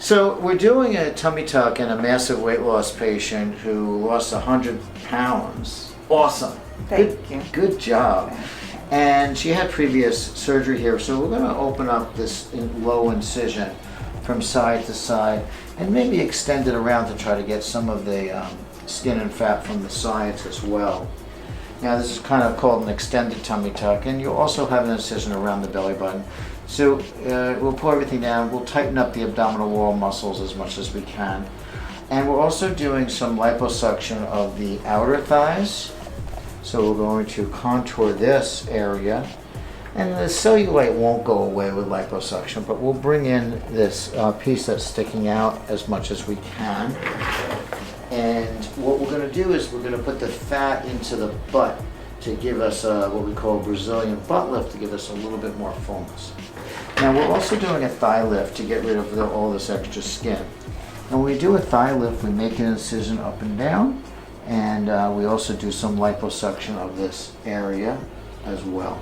So we're doing a tummy tuck in a massive weight loss patient who lost 100 pounds. Awesome. Thank you. Good job. And she had previous surgery here, so we're going to open up this low incision from side to side and maybe extend it around to try to get some of the skin and fat from the sides as well. Now this is kind of called an extended tummy tuck, and you also have an incision around the belly button. So we'll pull everything down, we'll tighten up the abdominal wall muscles as much as we can. And we're also doing some liposuction of the outer thighs. So we're going to contour this area. And the cellulite won't go away with liposuction, but we'll bring in this piece that's sticking out as much as we can. And what we're going to do is we're going to put the fat into the butt to give us what we call Brazilian butt lift, to give us a little bit more fullness. Now we're also doing a thigh lift to get rid of all this extra skin. And when we do a thigh lift, we make an incision up and down, and we also do some liposuction of this area as well.